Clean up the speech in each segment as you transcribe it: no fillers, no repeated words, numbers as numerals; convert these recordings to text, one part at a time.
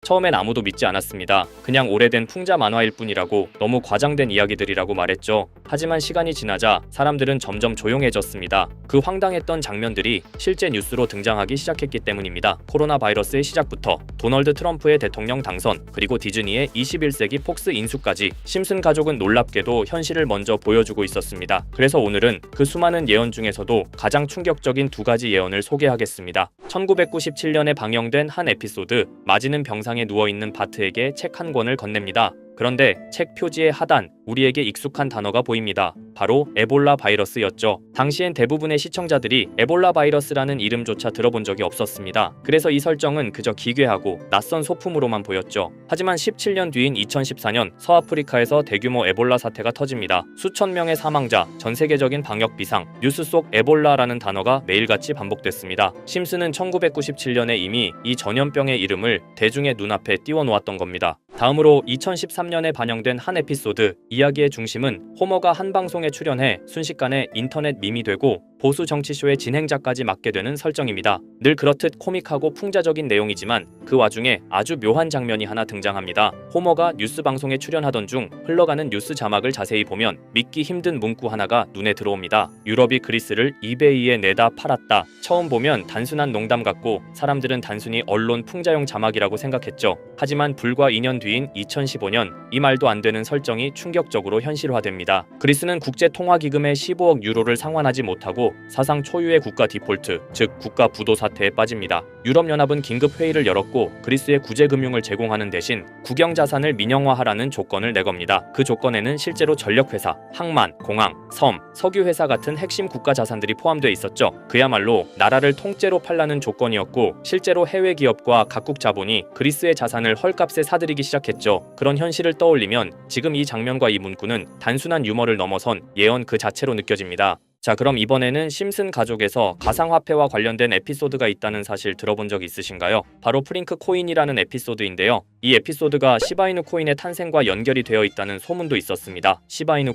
처음엔 아무도 믿지 않았습니다. 그냥 오래된 풍자 만화일 뿐이라고, 너무 과장된 이야기들이라고 말했죠. 하지만 시간이 지나자 사람들은 점점 조용해졌습니다. 그 황당했던 장면들이 실제 뉴스로 등장하기 시작했기 때문입니다. 코로나 바이러스의 시작부터 도널드 트럼프의 대통령 당선, 그리고 디즈니의 21세기 폭스 인수까지 심슨 가족은 놀랍게도 현실을 먼저 보여주고 있었습니다. 그래서 오늘은 그 수많은 예언 중에서도 가장 충격적인 두 가지 예언을 소개하겠습니다. 1997년에 방영된 한 에피소드, 마지는 병상에 누워있는 바트에게 책 한 권을 건넵니다. 그런데 책 표지의 하단, 우리에게 익숙한 단어가 보입니다. 바로 에볼라 바이러스였죠. 당시엔 대부분의 시청자들이 에볼라 바이러스라는 이름조차 들어본 적이 없었습니다. 그래서 이 설정은 그저 기괴하고 낯선 소품으로만 보였죠. 하지만 17년 뒤인 2014년 서아프리카에서 대규모 에볼라 사태가 터집니다. 수천 명의 사망자, 전 세계적인 방역 비상, 뉴스 속 에볼라라는 단어가 매일같이 반복됐습니다. 심슨은 1997년에 이미 이 전염병의 이름을 대중의 눈앞에 띄워놓았던 겁니다. 다음으로 2013년에 반영된 한 에피소드, 이야기의 중심은 호머가 한 방송에 출연해 순식간에 인터넷 밈이 되고 보수 정치쇼의 진행자까지 맡게 되는 설정입니다. 늘 그렇듯 코믹하고 풍자적인 내용이지만 그 와중에 아주 묘한 장면이 하나 등장합니다. 호머가 뉴스 방송에 출연하던 중 흘러가는 뉴스 자막을 자세히 보면 믿기 힘든 문구 하나가 눈에 들어옵니다. 유럽이 그리스를 이베이에 내다 팔았다. 처음 보면 단순한 농담 같고 사람들은 단순히 언론 풍자용 자막이라고 생각했죠. 하지만 불과 2년 뒤인 2015년 이 말도 안 되는 설정이 충격적으로 현실화됩니다. 그리스는 국제통화기금의 15억 유로를 상환하지 못하고 사상 초유의 국가 디폴트, 즉 국가 부도 사태에 빠집니다. 유럽연합은 긴급 회의를 열었고 그리스의 구제금융을 제공하는 대신 국영자산을 민영화하라는 조건을 내겁니다. 그 조건에는 실제로 전력회사, 항만, 공항, 섬, 석유회사 같은 핵심 국가 자산들이 포함되어 있었죠. 그야말로 나라를 통째로 팔라는 조건이었고 실제로 해외 기업과 각국 자본이 그리스의 자산을 헐값에 사들이기 시작했죠. 그런 현실을 떠올리면 지금 이 장면과 이 문구는 단순한 유머를 넘어선 예언 그 자체로 느껴집니다. 자, 그럼 이번에는 심슨 가족에서 가상화폐와 관련된 에피소드가 있다는 사실 들어본 적 있으신가요? 바로 프링크 코인이라는 에피소드인데요. 이 에피소드가 시바이누 코인의 탄생과 연결이 되어 있다는 소문도 있었습니다. 시바이누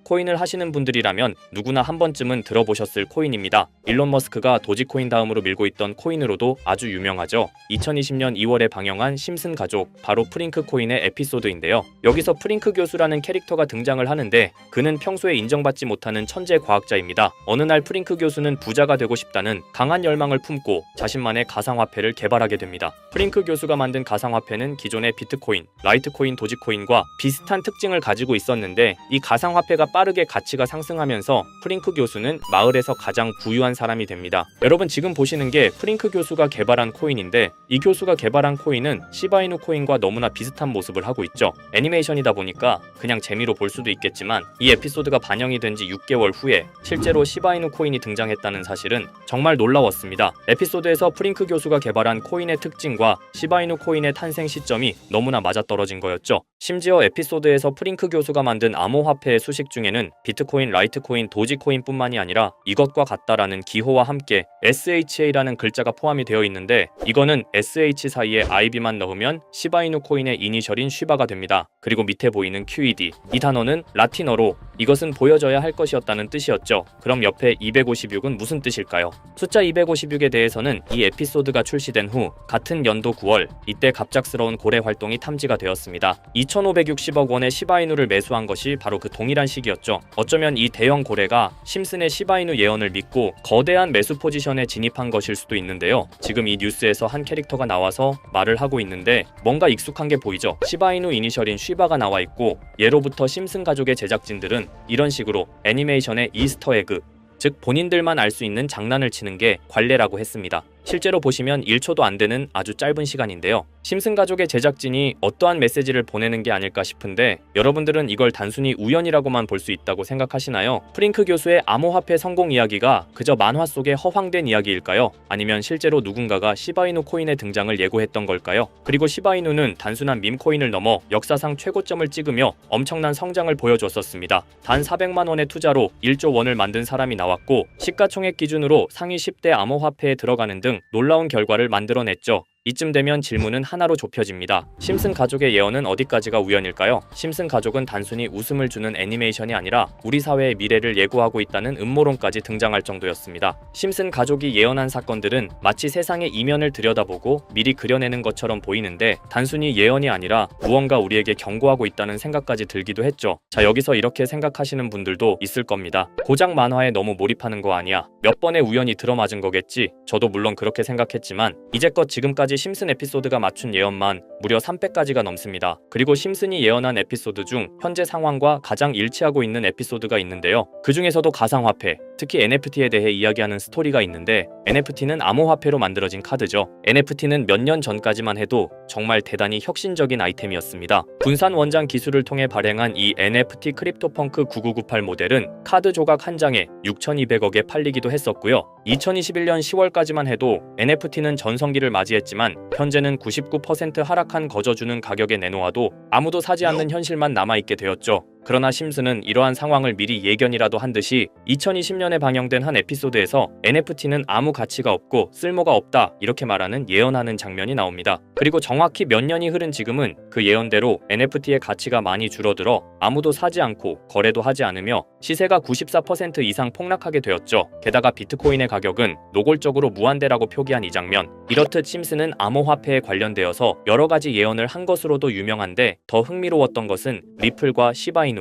코인을 하시는 분들이라면 누구나 한 번쯤은 들어보셨을 코인입니다. 일론 머스크가 도지코인 다음으로 밀고 있던 코인으로도 아주 유명하죠. 2020년 2월에 방영한 심슨 가족, 바로 프링크 코인의 에피소드인데요. 여기서 프링크 교수라는 캐릭터가 등장을 하는데 그는 평소에 인정받지 못하는 천재 과학자입니다. 어느 날 프링크 교수는 부자가 되고 싶다는 강한 열망을 품고 자신만의 가상화폐를 개발하게 됩니다. 프링크 교수가 만든 가상화폐는 기존의 비트코인, 라이트코인, 도지코인과 비슷한 특징을 가지고 있었는데 이 가상화폐가 빠르게 가치가 상승하면서 프링크 교수는 마을에서 가장 부유한 사람이 됩니다. 여러분 지금 보시는 게 프링크 교수가 개발한 코인인데 이 교수가 개발한 코인은 시바이누 코인과 너무나 비슷한 모습을 하고 있죠. 애니메이션이다 보니까 그냥 재미로 볼 수도 있겠지만 이 에피소드가 반영이 된 지 6개월 후에 실제로 시바이누 코인이 등장했다는 사실은 정말 놀라웠습니다. 에피소드에서 프링크 교수가 개발한 코인의 특징과 시바이누 코인의 탄생 시점이 너무나 맞아떨어진 거였죠. 심지어 에피소드에서 프링크 교수가 만든 암호화폐의 수식 중에는 비트코인, 라이트코인, 도지코인뿐만이 아니라 이것과 같다라는 기호와 함께 SHA라는 글자가 포함이 되어 있는데 이거는 SH 사이에 IB만 넣으면 시바이누 코인의 이니셜인 쉬바가 됩니다. 그리고 밑에 보이는 QED, 이 단어는 라틴어로 이것은 보여져야 할 것이었다는 뜻이었죠. 그럼 옆에 256은 무슨 뜻일까요? 숫자 256에 대해서는 이 에피소드가 출시된 후 같은 연도 9월 이때 갑작스러운 고래 활동이 탐지가 되었습니다. 2560억 원의 시바이누를 매수한 것이 바로 그 동일한 시기였죠. 어쩌면 이 대형 고래가 심슨의 시바이누 예언을 믿고 거대한 매수 포지션에 진입한 것일 수도 있는데요. 지금 이 뉴스에서 한 캐릭터가 나와서 말을 하고 있는데 뭔가 익숙한 게 보이죠. 시바이누 이니셜인 쉬바가 나와 있고 예로부터 심슨 가족의 제작진들은 이런 식으로 애니메이션의 이스터에그, 즉 본인들만 알 수 있는 장난을 치는 게 관례라고 했습니다. 실제로 보시면 1초도 안 되는 아주 짧은 시간인데요. 심슨 가족의 제작진이 어떠한 메시지를 보내는 게 아닐까 싶은데 여러분들은 이걸 단순히 우연이라고만 볼 수 있다고 생각하시나요? 프링크 교수의 암호화폐 성공 이야기가 그저 만화 속의 허황된 이야기일까요? 아니면 실제로 누군가가 시바이누 코인의 등장을 예고했던 걸까요? 그리고 시바이누는 단순한 밈코인을 넘어 역사상 최고점을 찍으며 엄청난 성장을 보여줬었습니다. 단 400만 원의 투자로 1조 원을 만든 사람이 나왔고 시가총액 기준으로 상위 10대 암호화폐에 들어가는 등 놀라운 결과를 만들어냈죠. 이쯤 되면 질문은 하나로 좁혀집니다. 심슨 가족의 예언은 어디까지가 우연일까요? 심슨 가족은 단순히 웃음을 주는 애니메이션이 아니라 우리 사회의 미래를 예고하고 있다는 음모론까지 등장할 정도였습니다. 심슨 가족이 예언한 사건들은 마치 세상의 이면을 들여다보고 미리 그려내는 것처럼 보이는데 단순히 예언이 아니라 무언가 우리에게 경고하고 있다는 생각까지 들기도 했죠. 자, 여기서 이렇게 생각하시는 분들도 있을 겁니다. 고작 만화에 너무 몰입하는 거 아니야? 몇 번의 우연이 들어맞은 거겠지? 저도 물론 그렇게 생각했지만 이제껏 지금까지 심슨 에피소드가 맞춘 예언만 무려 300가지가 넘습니다. 그리고 심슨이 예언한 에피소드 중 현재 상황과 가장 일치하고 있는 에피소드가 있는데요. 그 중에서도 가상화폐, 특히 NFT에 대해 이야기하는 스토리가 있는데 NFT는 암호화폐로 만들어진 카드죠. NFT는 몇 년 전까지만 해도 정말 대단히 혁신적인 아이템이었습니다. 분산 원장 기술을 통해 발행한 이 NFT 크립토펑크 9998 모델은 카드 조각 한 장에 6,200억에 팔리기도 했었고요. 2021년 10월까지만 해도 NFT는 전성기를 맞이했지만 현재는 99% 하락한 거저주는 가격에 내놓아도 아무도 사지 않는 현실만 남아있게 되었죠. 그러나 심슨은 이러한 상황을 미리 예견이라도 한 듯이 2020년에 방영된 한 에피소드에서 NFT는 아무 가치가 없고 쓸모가 없다 이렇게 말하는 예언하는 장면이 나옵니다. 그리고 정확히 몇 년이 흐른 지금은 그 예언대로 NFT의 가치가 많이 줄어들어 아무도 사지 않고 거래도 하지 않으며 시세가 94% 이상 폭락하게 되었죠. 게다가 비트코인의 가격은 노골적으로 무한대라고 표기한 이 장면. 이렇듯 심슨은 암호화폐에 관련되어서 여러 가지 예언을 한 것으로도 유명한데 더 흥미로웠던 것은 리플과 시바이누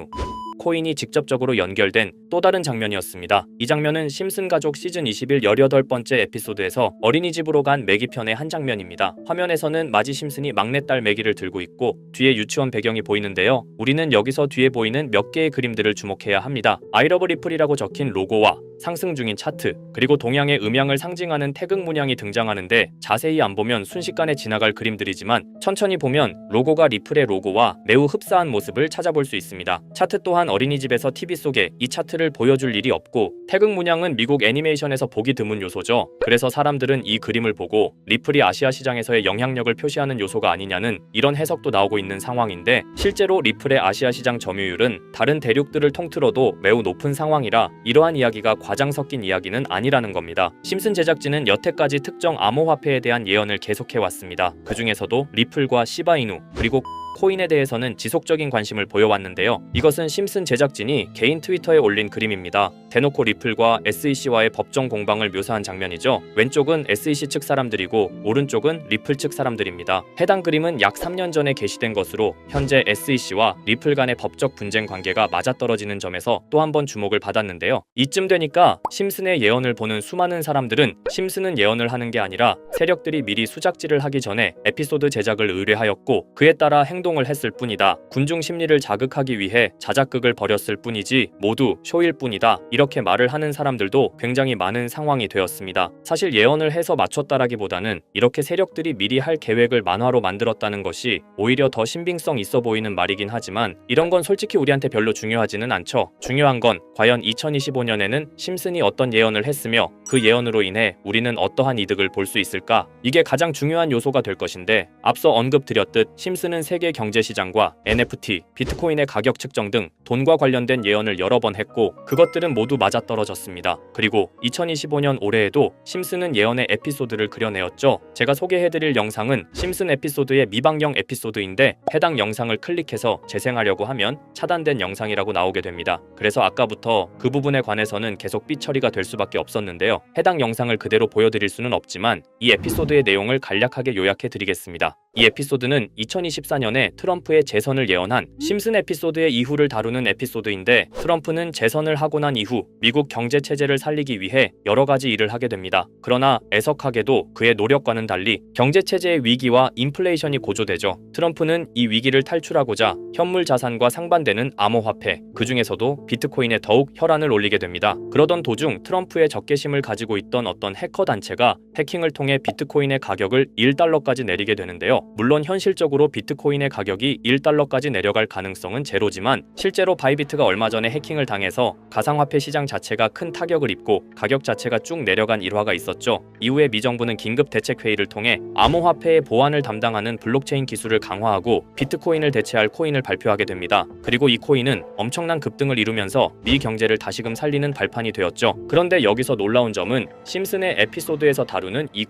코인이 직접적으로 연결된 또 다른 장면이었습니다. 이 장면은 심슨 가족 시즌 21 18번째 에피소드에서 어린이집으로 간 매기 편의 한 장면입니다. 화면에서는 마지 심슨이 막내딸 매기를 들고 있고 뒤에 유치원 배경이 보이는데요. 우리는 여기서 뒤에 보이는 몇 개의 그림들을 주목해야 합니다. I love 리플이라고 적힌 로고와 상승 중인 차트, 그리고 동양의 음양을 상징하는 태극 문양이 등장하는데 자세히 안 보면 순식간에 지나갈 그림들이지만 천천히 보면 로고가 리플의 로고와 매우 흡사한 모습을 찾아볼 수 있습니다. 차트 또한 어린이집에서 TV 속에 이 차트를 보여줄 일이 없고 태극 문양은 미국 애니메이션에서 보기 드문 요소죠. 그래서 사람들은 이 그림을 보고 리플이 아시아 시장에서의 영향력을 표시하는 요소가 아니냐는 이런 해석도 나오고 있는 상황인데 실제로 리플의 아시아 시장 점유율은 다른 대륙들을 통틀어도 매우 높은 상황이라 이러한 이야기가 과장 섞인 이야기는 아니라는 겁니다. 심슨 제작진은 여태까지 특정 암호화폐에 대한 예언을 계속해왔습니다. 그 중에서도 리플과 시바이누 그리고 코인에 대해서는 지속적인 관심을 보여왔는데요. 이것은 심슨 제작진이 개인 트위터에 올린 그림입니다. 대놓고 리플과 SEC와의 법정 공방을 묘사한 장면이죠. 왼쪽은 SEC 측 사람들이고 오른쪽은 리플 측 사람들입니다. 해당 그림은 약 3년 전에 게시된 것으로 현재 SEC와 리플 간의 법적 분쟁 관계가 맞아떨어지는 점에서 또 한 번 주목을 받았는데요. 이쯤 되니까 심슨의 예언을 보는 수많은 사람들은 심슨은 예언을 하는 게 아니라 세력들이 미리 수작질을 하기 전에 에피소드 제작을 의뢰하였고 그에 따라 행동을 했을 뿐이다. 군중 심리를 자극하기 위해 자작극을 벌였을 뿐이지 모두 쇼일 뿐이다. 이렇게 말을 하는 사람들도 굉장히 많은 상황이 되었습니다. 사실 예언을 해서 맞췄다라기보다는 이렇게 세력들이 미리 할 계획을 만화로 만들었다는 것이 오히려 더 신빙성 있어 보이는 말이긴 하지만 이런 건 솔직히 우리한테 별로 중요하지는 않죠. 중요한 건 과연 2025년에는 심슨이 어떤 예언을 했으며 그 예언으로 인해 우리는 어떠한 이득을 볼 수 있을까? 이게 가장 중요한 요소가 될 것인데 앞서 언급드렸듯 심슨은 세계 경제시장과 NFT, 비트코인의 가격 측정 등 돈과 관련된 예언을 여러 번 했고 그것들은 모두 맞아떨어졌습니다. 그리고 2025년 올해에도 심슨은 예언의 에피소드를 그려내었죠. 제가 소개해드릴 영상은 심슨 에피소드의 미방영 에피소드인데 해당 영상을 클릭해서 재생하려고 하면 차단된 영상이라고 나오게 됩니다. 그래서 아까부터 그 부분에 관해서는 계속 삐처리가 될 수밖에 없었는데요. 해당 영상을 그대로 보여드릴 수는 없지만 이 에피소드의 내용을 간략하게 요약해드리겠습니다. 이 에피소드는 2024년에 트럼프의 재선을 예언한 심슨 에피소드의 이후를 다루는 에피소드인데 트럼프는 재선을 하고 난 이후 미국 경제 체제를 살리기 위해 여러 가지 일을 하게 됩니다. 그러나 애석하게도 그의 노력과는 달리 경제 체제의 위기와 인플레이션이 고조되죠. 트럼프는 이 위기를 탈출하고자 현물 자산과 상반되는 암호화폐, 그 중에서도 비트코인에 더욱 혈안을 올리게 됩니다. 그러던 도중 트럼프의 적개심을 가지고 있던 어떤 해커 단체가 해킹을 통해 비트코인의 가격을 $1까지 내리게 되는데요. 물론 현실적으로 비트코인의 가격이 1달러까지 내려갈 가능성은 제로지만 실제로 바이비트가 얼마 전에 해킹을 당해서 가상화폐 시장 자체가 큰 타격을 입고 가격 자체가 쭉 내려간 일화가 있었죠. 이후에 미 정부는 긴급 대책 회의를 통해 암호화폐의 보안을 담당하는 블록체인 기술을 강화하고 비트코인을 대체할 코인을 발표하게 됩니다. 그리고 이 코인은 엄청난 급등을 이루면서 미 경제를 다시금 살리는 발판이 되었죠. 그런데 여기서 놀라운 점은 심슨의 에피소드에서 다루는 이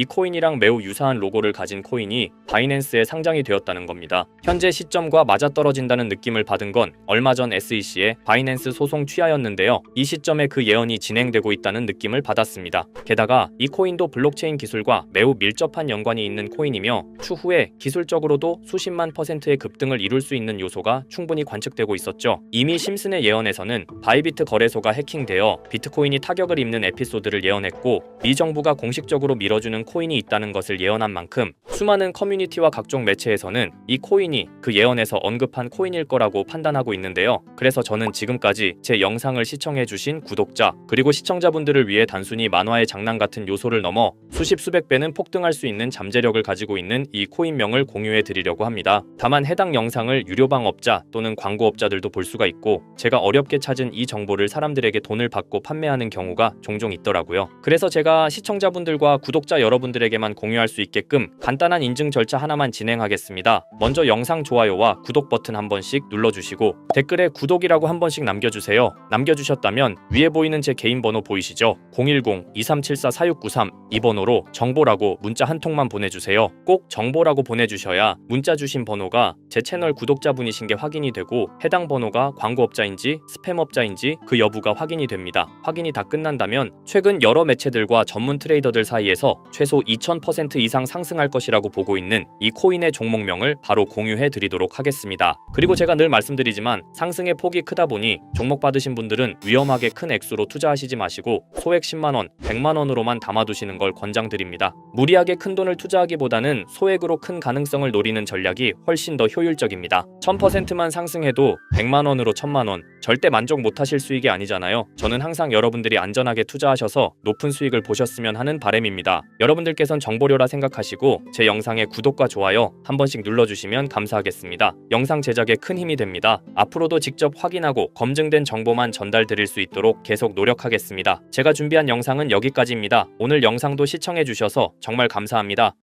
코인이랑 매우 유사한 로고를 가진 코인이 바이낸스에 상장이 되었다는 겁니다. 현재 시점과 맞아떨어진다는 느낌을 받은 건 얼마 전 SEC의 바이낸스 소송 취하였는데요. 이 시점에 그 예언이 진행되고 있다는 느낌을 받았습니다. 게다가 이 코인도 블록체인 기술과 매우 밀접한 연관이 있는 코인이며 추후에 기술적으로도 수십만 %의 급등을 이룰 수 있는 요소가 충분히 관측되고 있었죠. 이미 심슨의 예언에서는 바이비트 거래소가 해킹되어 비트코인이 타격을 입는 에피소드를 예언했고 미 정부가 공식적으로 밀어주는 코인이 있다는 것을 예언한 만큼 수많은 커뮤니티와 각종 매체에서는 이 코인이 그 예언에서 언급한 코인일 거라고 판단하고 있는데요. 그래서 저는 지금까지 제 영상을 시청해주신 구독자 그리고 시청자분들을 위해 단순히 만화의 장난 같은 요소를 넘어 수십 수백 배는 폭등할 수 있는 잠재력을 가지고 있는 이 코인명을 공유해 드리려고 합니다. 다만 해당 영상을 유료방업자 또는 광고업자들도 볼 수가 있고 제가 어렵게 찾은 이 정보를 사람들에게 돈을 받고 판매하는 경우가 종종 있더라고요. 그래서 제가 시청자분들과 구독자 여러분들에게만 공유할 수 있게끔 간단한 인증 절차 하나만 진행하겠습니다. 먼저 영상 좋아요와 구독 버튼 한 번씩 눌러주시고 댓글에 구독이라고 한 번씩 남겨주세요. 남겨주셨다면 위에 보이는 제 개인 번호 보이시죠? 010-2374-4693 이 번호로 정보라고 문자 한 통만 보내주세요. 꼭 정보라고 보내주셔야 문자 주신 번호가 제 채널 구독자분이신 게 확인이 되고 해당 번호가 광고업자인지 스팸업자인지 그 여부가 확인이 됩니다. 확인이 다 끝난다면 최근 여러 매체들과 전문 트레이더들 사이에서 최소 2000% 이상 상승할 것이라고 보고 있는 이 코인의 종목명을 바로 공유해 드리도록 하겠습니다. 그리고 제가 늘 말씀드리지만 상승의 폭이 크다 보니 종목 받으신 분들은 위험하게 큰 액수로 투자하시지 마시고 소액 10만원, 100만원으로만 담아두시는 걸 권장드립니다. 무리하게 큰 돈을 투자하기보다는 소액으로 큰 가능성을 노리는 전략이 훨씬 더 효율적입니다. 1000%만 상승해도 100만원으로 1000만원 절대 만족 못하실 수익이 아니잖아요. 저는 항상 여러분들이 안전하게 투자하셔서 높은 수익을 보셨으면 하는 바람입니다. 여러분들께선 정보료라 생각하시고 제 영상에 구독과 좋아요 한 번씩 눌러주시면 감사하겠습니다. 영상 제작에 큰 힘이 됩니다. 앞으로도 직접 확인하고 검증된 정보만 전달드릴 수 있도록 계속 노력하겠습니다. 제가 준비한 영상은 여기까지입니다. 오늘 영상도 시청해주셔서 정말 감사합니다.